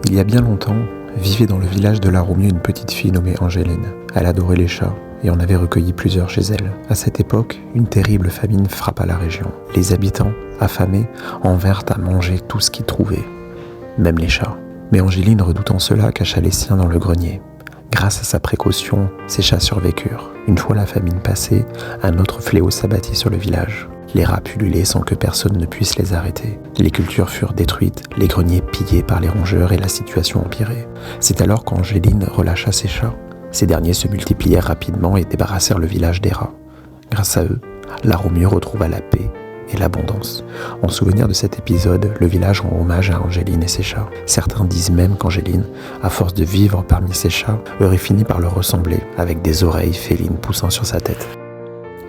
Il y a bien longtemps, vivait dans le village de la Roumieu une petite fille nommée Angéline. Elle adorait les chats et en avait recueilli plusieurs chez elle. À cette époque, une terrible famine frappa la région. Les habitants, affamés, en vinrent à manger tout ce qu'ils trouvaient, même les chats. Mais Angéline, redoutant cela, cacha les siens dans le grenier. Grâce à sa précaution, ces chats survécurent. Une fois la famine passée, un autre fléau s'abattit sur le village. Les rats pullulaient sans que personne ne puisse les arrêter. Les cultures furent détruites, les greniers pillés par les rongeurs et la situation empirait. C'est alors qu'Angéline relâcha ses chats. Ces derniers se multiplièrent rapidement et débarrassèrent le village des rats. Grâce à eux, la Roumieu retrouva la paix et l'abondance. En souvenir de cet épisode, le village rend hommage à Angéline et ses chats. Certains disent même qu'Angéline, à force de vivre parmi ses chats, aurait fini par leur ressembler, avec des oreilles félines poussant sur sa tête.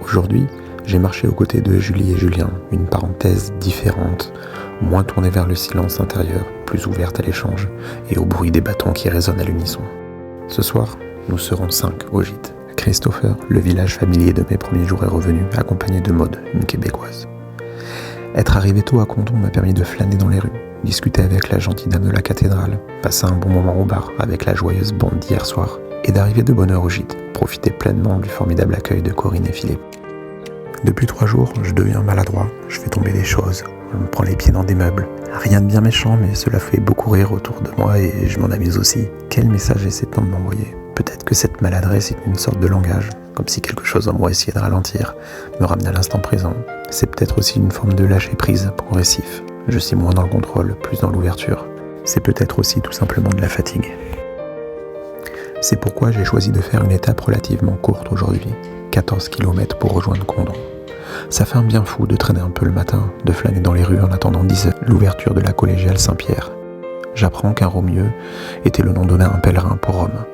Aujourd'hui, j'ai marché aux côtés de Julie et Julien, une parenthèse différente, moins tournée vers le silence intérieur, plus ouverte à l'échange et au bruit des bâtons qui résonnent à l'unisson. Ce soir, nous serons 5 au gîte. Christopher, le village familier de mes premiers jours, est revenu, accompagné de Maude, une Québécoise. Être arrivé tôt à Condom m'a permis de flâner dans les rues, discuter avec la gentille dame de la cathédrale, passer un bon moment au bar avec la joyeuse bande d'hier soir, et d'arriver de bonne heure au gîte, profiter pleinement du formidable accueil de Corinne et Philippe. Depuis 3 jours, je deviens maladroit, je fais tomber des choses, je me prends les pieds dans des meubles. Rien de bien méchant, mais cela fait beaucoup rire autour de moi et je m'en amuse aussi. Quel message essaie-t-on de m'envoyer ? Peut-être que cette maladresse est une sorte de langage, comme si quelque chose en moi essayait de ralentir, me ramener à l'instant présent. C'est peut-être aussi une forme de lâcher-prise progressif. Je suis moins dans le contrôle, plus dans l'ouverture. C'est peut-être aussi tout simplement de la fatigue. C'est pourquoi j'ai choisi de faire une étape relativement courte aujourd'hui, 14 km pour rejoindre Condom. Ça fait un bien fou de traîner un peu le matin, de flâner dans les rues en attendant 10 heures, l'ouverture de la collégiale Saint-Pierre. J'apprends qu'un Roumieu était le nom donné à un pèlerin pour Rome.